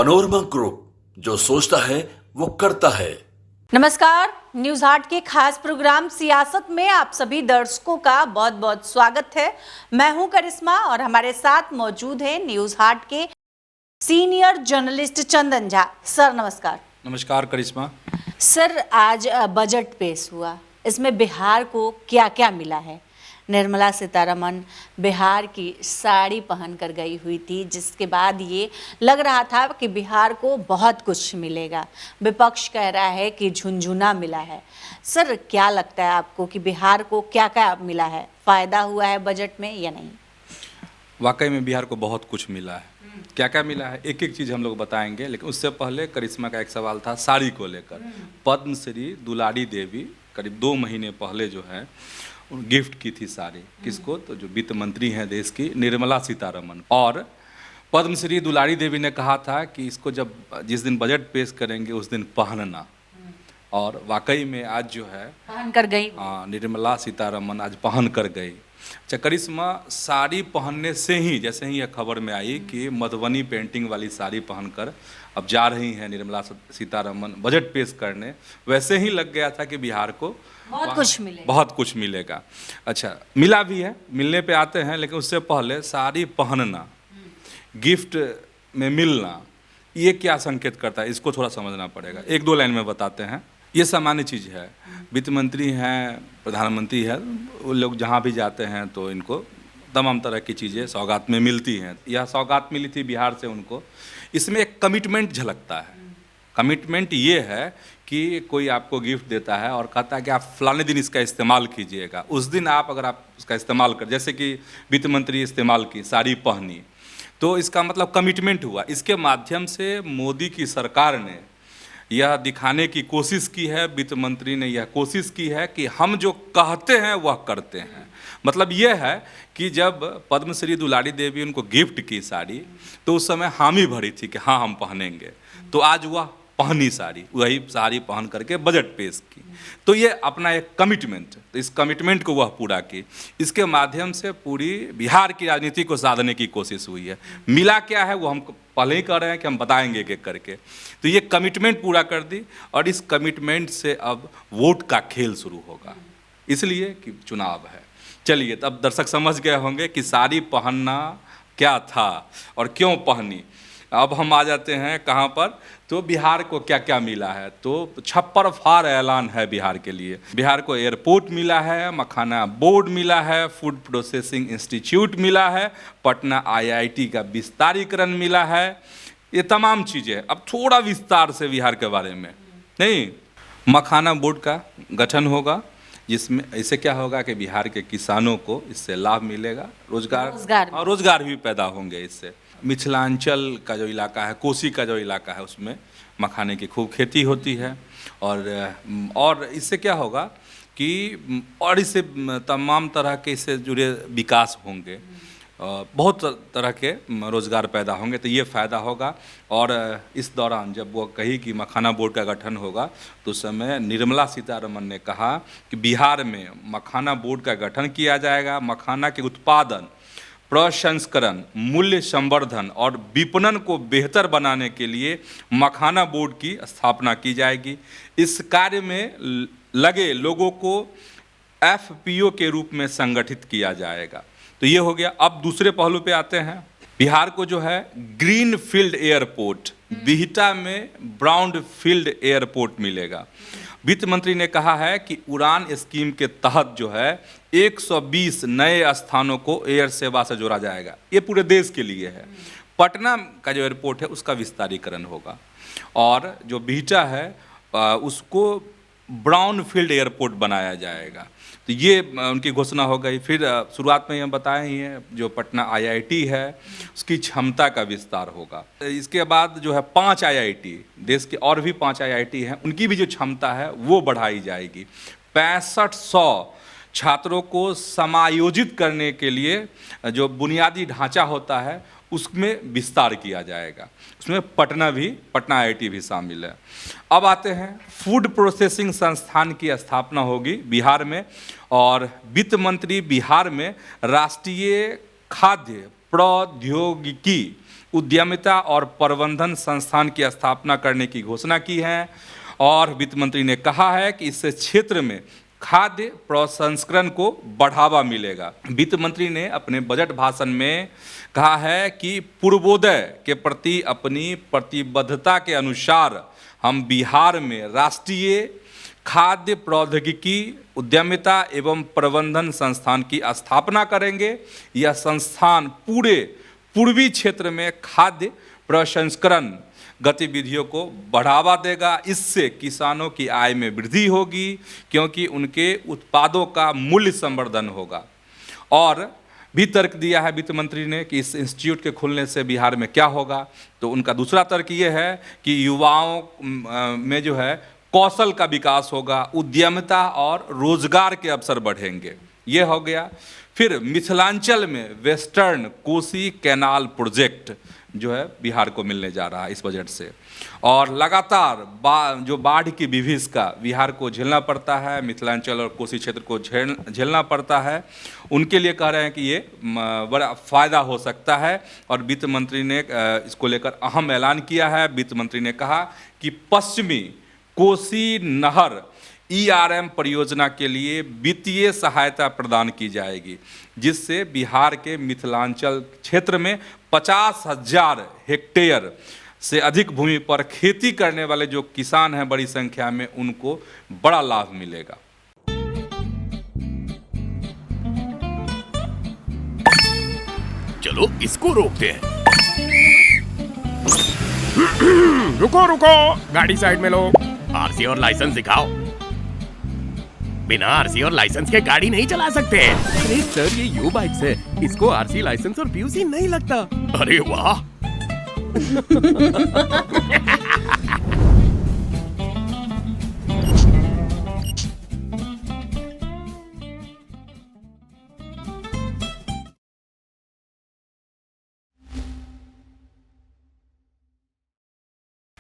Panorama group, जो सोचता है वो करता है। नमस्कार, न्यूज हाट के खास प्रोग्राम सियासत में आप सभी दर्शकों का बहुत बहुत स्वागत है। मैं हूं करिश्मा और हमारे साथ मौजूद हैं न्यूज हाट के senior journalist Chandan Jha. Sir नमस्कार। नमस्कार करिश्मा। सर आज बजट पेश हुआ, इसमें बिहार को क्या क्या मिला है? निर्मला सीतारमण बिहार की साड़ी पहनकर गई हुई थी, जिसके बाद ये लग रहा था कि बिहार को बहुत कुछ मिलेगा। विपक्ष कह रहा है कि झुनझुना मिला है। सर क्या लगता है आपको कि बिहार को क्या क्या मिला है? फायदा हुआ है बजट में या नहीं? वाकई में बिहार को बहुत कुछ मिला है। क्या क्या मिला है एक एक चीज़ हम लोग बताएंगे, लेकिन उससे पहले करिश्मा का एक सवाल था साड़ी को लेकर। पद्मश्री दुलारी देवी करीब 2 महीने पहले जो है गिफ्ट की थी साड़ी। किसको? तो जो वित्त मंत्री हैं देश की, निर्मला सीतारमण। और पद्मश्री दुलारी देवी ने कहा था कि इसको जब जिस दिन बजट पेश करेंगे उस दिन पहनना। और वाकई में आज जो है पहन कर गई। निर्मला सीतारमण आज पहन कर गई। अच्छा करिश्मा, साड़ी पहनने से ही, जैसे ही यह खबर में आई कि मधुबनी पेंटिंग वाली साड़ी पहनकर अब जा रही हैं निर्मला सीतारमण बजट पेश करने, वैसे ही लग गया था कि बिहार को बहुत कुछ मिलेगा। अच्छा मिला भी है, मिलने पे आते हैं, लेकिन उससे पहले साड़ी पहनना, गिफ्ट में मिलना, ये क्या संकेत करता है, इसको थोड़ा समझना पड़ेगा। 1-2 लाइन में बताते हैं। ये सामान्य चीज़ है। वित्त मंत्री हैं, प्रधानमंत्री है, वो लोग जहाँ भी जाते हैं तो इनको तमाम तरह की चीज़ें सौगात में मिलती हैं। यह सौगात मिली थी बिहार से उनको। इसमें एक कमिटमेंट झलकता है। कमिटमेंट ये है कि कोई आपको गिफ्ट देता है और कहता है कि आप फलाने दिन इसका इस्तेमाल कीजिएगा। उस दिन आप अगर आप उसका इस्तेमाल कर, जैसे कि वित्त मंत्री इस्तेमाल की, साड़ी पहनी, तो इसका मतलब कमिटमेंट हुआ। इसके माध्यम से मोदी की सरकार ने यह दिखाने की कोशिश की है, वित्त मंत्री ने यह कोशिश की है कि हम जो कहते हैं वह करते हैं। मतलब यह है कि जब पद्मश्री दुलारी देवी उनको गिफ्ट की साड़ी, तो उस समय हामी भरी थी कि हाँ हम पहनेंगे। तो आज वह पहनी साड़ी, वही साड़ी पहन करके बजट पेश की। तो ये अपना एक कमिटमेंट, तो इस कमिटमेंट को वह पूरा की। इसके माध्यम से पूरी बिहार की राजनीति को साधने की कोशिश हुई है। मिला क्या है वो हम पहले ही कह रहे हैं कि हम बताएंगे एक एक करके। तो ये कमिटमेंट पूरा कर दी, और इस कमिटमेंट से अब वोट का खेल शुरू होगा, इसलिए कि चुनाव है। चलिए, तब दर्शक समझ गए होंगे कि साड़ी पहनना क्या था और क्यों पहनी। अब हम आ जाते हैं कहाँ पर, तो बिहार को क्या क्या मिला है। तो छप्पर फाड़ ऐलान है बिहार के लिए। बिहार को एयरपोर्ट मिला है, मखाना बोर्ड मिला है, फूड प्रोसेसिंग इंस्टीट्यूट मिला है, पटना IIT का विस्तारीकरण मिला है। ये तमाम चीज़ें। अब थोड़ा विस्तार से बिहार के बारे में नहीं, मखाना बोर्ड का गठन होगा, जिसमें ऐसे क्या होगा कि बिहार के किसानों को इससे लाभ मिलेगा, रोजगार भी पैदा होंगे इससे। मिथिलांचल का जो इलाका है, कोसी का जो इलाका है, उसमें मखाने की खूब खेती होती है। और इससे क्या होगा कि और इससे तमाम तरह के इससे जुड़े विकास होंगे, बहुत तरह के रोज़गार पैदा होंगे। तो ये फ़ायदा होगा। और इस दौरान जब वो कही कि मखाना बोर्ड का गठन होगा, तो उस समय निर्मला सीतारमण ने कहा कि बिहार में मखाना बोर्ड का गठन किया जाएगा। मखाना के उत्पादन, प्रसंस्करण, मूल्य संवर्धन और विपणन को बेहतर बनाने के लिए मखाना बोर्ड की स्थापना की जाएगी। इस कार्य में लगे लोगों को FPO के रूप में संगठित किया जाएगा। तो ये हो गया। अब दूसरे पहलू पे आते हैं। बिहार को जो है ग्रीन फील्ड एयरपोर्ट, बिहटा में ब्राउन फील्ड एयरपोर्ट मिलेगा। वित्त मंत्री ने कहा है कि उड़ान स्कीम के तहत जो है 120 नए स्थानों को एयर सेवा से जोड़ा जाएगा। ये पूरे देश के लिए है। पटना का जो एयरपोर्ट है उसका विस्तारीकरण होगा, और जो बिहटा है उसको ब्राउन फील्ड एयरपोर्ट बनाया जाएगा। तो ये उनकी घोषणा हो गई। फिर शुरुआत में हम बताए ही हैं, जो पटना IIT है उसकी क्षमता का विस्तार होगा। इसके बाद जो है 5 IIT, देश के और भी 5 IIT हैं, उनकी भी जो क्षमता है वो बढ़ाई जाएगी। 6500 छात्रों को समायोजित करने के लिए जो बुनियादी ढांचा होता है उसमें विस्तार किया जाएगा। उसमें पटना IIT भी शामिल है। अब आते हैं, फूड प्रोसेसिंग संस्थान की स्थापना होगी बिहार में, और वित्त मंत्री बिहार में राष्ट्रीय खाद्य प्रौद्योगिकी उद्यमिता और प्रबंधन संस्थान की स्थापना करने की घोषणा की है। और वित्त मंत्री ने कहा है कि इससे क्षेत्र में खाद्य प्रसंस्करण को बढ़ावा मिलेगा। वित्त मंत्री ने अपने बजट भाषण में कहा है कि पूर्वोदय के प्रति अपनी प्रतिबद्धता के अनुसार हम बिहार में राष्ट्रीय खाद्य प्रौद्योगिकी उद्यमिता एवं प्रबंधन संस्थान की स्थापना करेंगे। यह संस्थान पूरे पूर्वी क्षेत्र में खाद्य प्रसंस्करण गतिविधियों को बढ़ावा देगा। इससे किसानों की आय में वृद्धि होगी क्योंकि उनके उत्पादों का मूल्य संवर्धन होगा। और भी तर्क दिया है वित्त मंत्री ने कि इस इंस्टीट्यूट के खुलने से बिहार में क्या होगा। तो उनका दूसरा तर्क ये है कि युवाओं में जो है कौशल का विकास होगा, उद्यमिता और रोजगार के अवसर बढ़ेंगे। ये हो गया। फिर मिथिलांचल में वेस्टर्न कोसी कैनाल प्रोजेक्ट जो है बिहार को मिलने जा रहा है इस बजट से। और लगातार जो बाढ़ की विभीषिका बिहार को झेलना पड़ता है, मिथिलांचल और कोसी क्षेत्र को झेलना पड़ता है, उनके लिए कह रहे हैं कि ये बड़ा फ़ायदा हो सकता है। और वित्त मंत्री ने इसको लेकर अहम ऐलान किया है। वित्त मंत्री ने कहा कि पश्चिमी कोसी नहर ERM परियोजना के लिए वित्तीय सहायता प्रदान की जाएगी, जिससे बिहार के मिथिलांचल क्षेत्र में 50,000 हेक्टेयर से अधिक भूमि पर खेती करने वाले जो किसान हैं बड़ी संख्या में, उनको बड़ा लाभ मिलेगा। चलो इसको रोकते हैं। रुको रुको, गाड़ी साइड में लो। आरसी और लाइसेंस दिखाओ। बिना आरसी और लाइसेंस के गाड़ी नहीं चला सकते। अरे सर, ये यू बाइक्स है, इसको आरसी लाइसेंस और पीयूसी नहीं लगता। अरे वाह।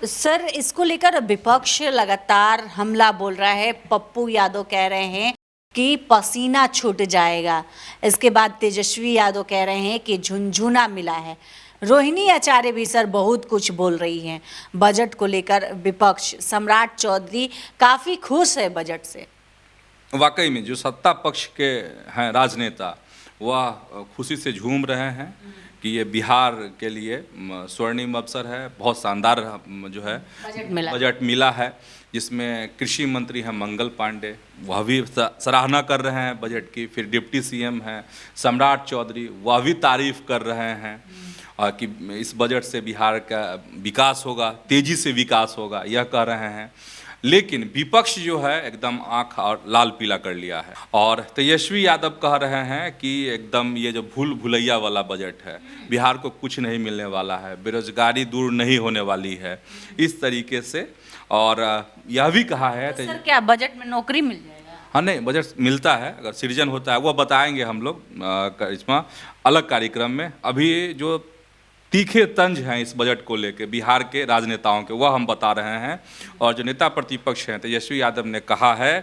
सर, इसको लेकर विपक्ष लगातार हमला बोल रहा है। पप्पू यादव कह रहे हैं कि पसीना छूट जाएगा। इसके बाद तेजस्वी यादव कह रहे हैं कि झुनझुना मिला है। रोहिणी आचार्य भी सर बहुत कुछ बोल रही हैं बजट को लेकर। विपक्ष सम्राट चौधरी काफ़ी खुश है बजट से। वाकई में जो सत्ता पक्ष के हैं राजनेता, वह खुशी से झूम रहे हैं कि ये बिहार के लिए स्वर्णिम अवसर है। बहुत शानदार जो है बजट मिला है, जिसमें कृषि मंत्री हैं मंगल पांडे, वह भी सराहना कर रहे हैं बजट की। फिर डिप्टी सीएम हैं सम्राट चौधरी, वह भी तारीफ कर रहे हैं और कि इस बजट से बिहार का विकास होगा, तेज़ी से विकास होगा, यह कह रहे हैं। लेकिन विपक्ष जो है एकदम आँख और लाल पीला कर लिया है। और तेजस्वी यादव कह रहे हैं कि एकदम ये जो भूल भुलैया वाला बजट है, बिहार को कुछ नहीं मिलने वाला है, बेरोजगारी दूर नहीं होने वाली है, इस तरीके से। और यह भी कहा है तो सर, क्या बजट में नौकरी मिल जाएगा? हाँ, नहीं, बजट मिलता है, अगर सृजन होता है, वह बताएंगे हम लोग इसमें अलग कार्यक्रम में। अभी जो तीखे तंज हैं इस बजट को लेकर बिहार के राजनेताओं के, वह हम बता रहे हैं। और जो नेता प्रतिपक्ष हैं तेजस्वी यादव ने कहा है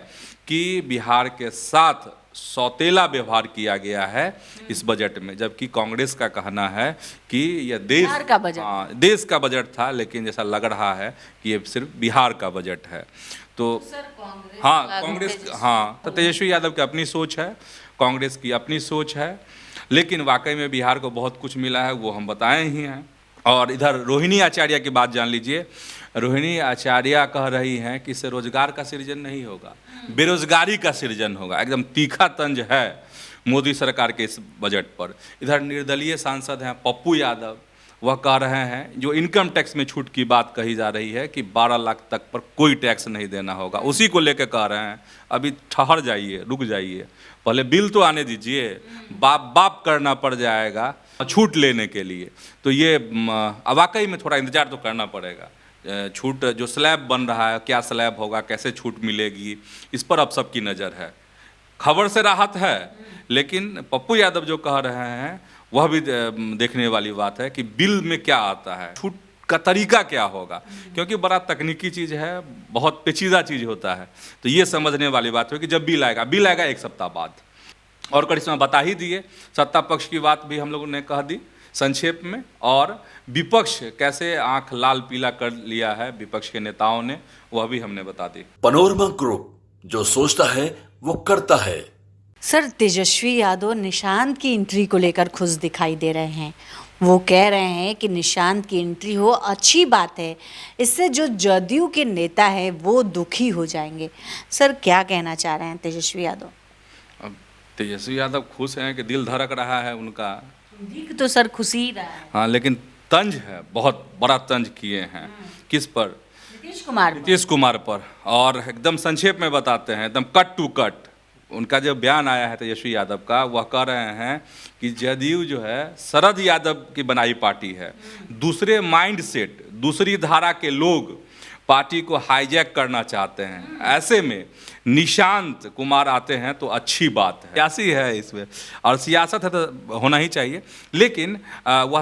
कि बिहार के साथ सौतेला व्यवहार किया गया है इस बजट में, जबकि कांग्रेस का कहना है कि यह देश का बजट था, लेकिन जैसा लग रहा है कि ये सिर्फ बिहार का बजट है। तो कांग्रेस तो तेजस्वी यादव की अपनी सोच है, कांग्रेस की अपनी सोच है, लेकिन वाकई में बिहार को बहुत कुछ मिला है, वो हम बताए ही हैं। और इधर रोहिणी आचार्य की बात जान लीजिए। रोहिणी आचार्य कह रही हैं कि इससे रोजगार का सृजन नहीं होगा, बेरोजगारी का सृजन होगा। एकदम तीखा तंज है मोदी सरकार के इस बजट पर। इधर निर्दलीय सांसद हैं पप्पू यादव, वह कह रहे हैं, जो इनकम टैक्स में छूट की बात कही जा रही है कि 12 लाख तक पर कोई टैक्स नहीं देना होगा, उसी को लेकर कह रहे हैं अभी ठहर जाइए, रुक जाइए, पहले बिल तो आने दीजिए, बाप करना पड़ जाएगा छूट लेने के लिए। तो ये वाकई में थोड़ा इंतजार तो करना पड़ेगा। छूट जो स्लैब बन रहा है, क्या स्लैब होगा, कैसे छूट मिलेगी, इस पर अब सबकी नज़र है। खबर से राहत है, लेकिन पप्पू यादव जो कह रहे हैं वह भी देखने वाली बात है कि बिल में क्या आता है, छूट का तरीका क्या होगा, क्योंकि बड़ा तकनीकी चीज़ है, बहुत पेचीदा चीज़ होता है। तो ये समझने वाली बात है कि जब बिल आएगा 1 सप्ताह बाद। और करिश्मा बता ही दिए, सत्ता पक्ष की बात भी हम लोगों ने कह दी। संक्षेप में, और विपक्ष कैसे आंख लाल पीला कर लिया है विपक्ष के नेताओं ने, वह भी हमने बता दी। पनोरमा ग्रुप, जो सोचता है वो करता है। सर, तेजस्वी यादव निशांत की एंट्री को लेकर खुश दिखाई दे रहे हैं। वो कह रहे हैं कि निशांत की एंट्री हो अच्छी बात है, इससे जो जदयू के नेता हैं वो दुखी हो जाएंगे। सर, क्या कहना चाह रहे हैं तेजस्वी यादव? अब तेजस्वी यादव खुश हैं कि दिल धड़क रहा है उनका, दिख तो सर खुशी ही रहा है। हाँ, लेकिन तंज है, बहुत बड़ा तंज किए हैं। किस पर? नीतीश कुमार पर। और एकदम संक्षेप में बताते हैं, एकदम कट टू कट। उनका जो बयान आया है तेजस्वी यादव का, वह कह रहे हैं कि जदयू जो है शरद यादव की बनाई पार्टी है, दूसरे माइंड सेट, दूसरी धारा के लोग पार्टी को हाईजैक करना चाहते हैं, ऐसे में निशांत कुमार आते हैं तो अच्छी बात है। सियासी है इसमें, और सियासत है तो होना ही चाहिए, लेकिन वह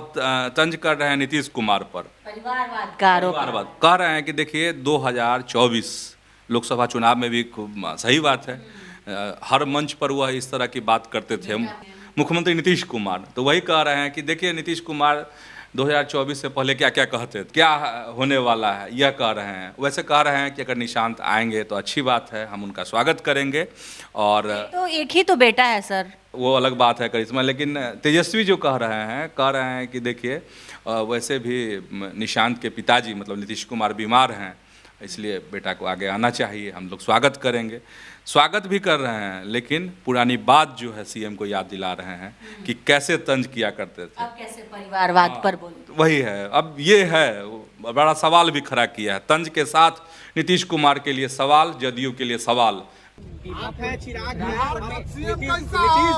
तंज कर रहे हैं नीतीश कुमार पर, परिवारवाद का आरोप। परिवारवाद कह रहे हैं कि देखिए 2024 लोकसभा चुनाव में भी खूब सही बात है, हर मंच पर वह इस तरह की बात करते थे मुख्यमंत्री नीतीश कुमार। तो वही कह रहे हैं कि देखिए नीतीश कुमार 2024 से पहले क्या क्या कहते थे, क्या होने वाला है, यह कह रहे हैं। वैसे कह रहे हैं कि अगर निशांत आएंगे तो अच्छी बात है, हम उनका स्वागत करेंगे। और तो एक ही तो बेटा है सर, वो अलग बात है करिश्मा, लेकिन तेजस्वी जो कह रहे हैं कि देखिए वैसे भी निशांत के पिताजी मतलब नीतीश कुमार बीमार हैं, इसलिए बेटा को आगे आना चाहिए, हम लोग स्वागत करेंगे। स्वागत भी कर रहे हैं, लेकिन पुरानी बात जो है सीएम को याद दिला रहे हैं कि कैसे तंज किया करते थे। अब कैसे परिवारवाद पर बोले? वही है, अब ये है बड़ा सवाल भी खड़ा किया है तंज के साथ। नीतीश कुमार के लिए सवाल, जदयू के लिए सवाल। आप हैं, चिराग हैं, नीतीश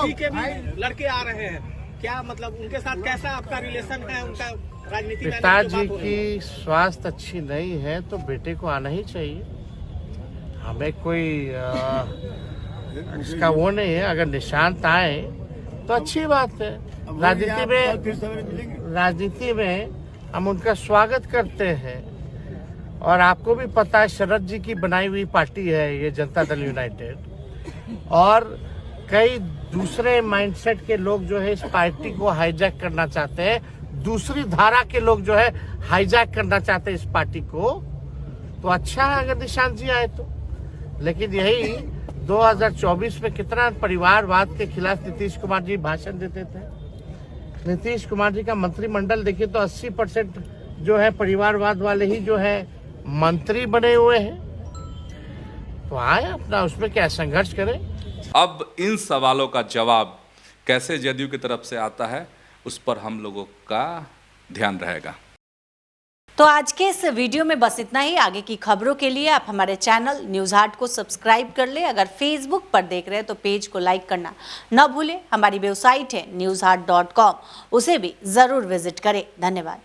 जी के भी लड़के आ रहे हैं, क्या मतलब उनके साथ कैसा आपका रिलेशन है? उनका राजनीति में पिताजी की स्वास्थ्य अच्छी नहीं है तो बेटे को आना ही चाहिए। हमें कोई इसका वो नहीं है, अगर निशांत आए तो अच्छी बात है। राजनीति में हम उनका स्वागत करते हैं। और आपको भी पता है शरद जी की बनाई हुई पार्टी है ये जनता दल यूनाइटेड, और कई दूसरे माइंडसेट के लोग जो है इस पार्टी को हाईजैक करना चाहते हैं, दूसरी धारा के लोग जो है हाईजैक करना चाहते हैं इस पार्टी को। तो अच्छा है अगर निशांत जी आए तो, लेकिन यही 2024 में कितना परिवारवाद के खिलाफ नीतीश कुमार जी भाषण देते थे। नीतीश कुमार जी का मंत्रिमंडल देखिए तो 80% जो है परिवारवाद वाले ही जो है मंत्री बने हुए हैं। तो आए अपना उसमें क्या संघर्ष करें। अब इन सवालों का जवाब कैसे जदयू की तरफ से आता है, उस पर हम लोगों का ध्यान रहेगा। तो आज के इस वीडियो में बस इतना ही। आगे की खबरों के लिए आप हमारे चैनल न्यूज़ हाट को सब्सक्राइब कर ले। अगर फेसबुक पर देख रहे हैं तो पेज को लाइक करना न भूलें। हमारी वेबसाइट है newsheart.com, उसे भी ज़रूर विजिट करें। धन्यवाद।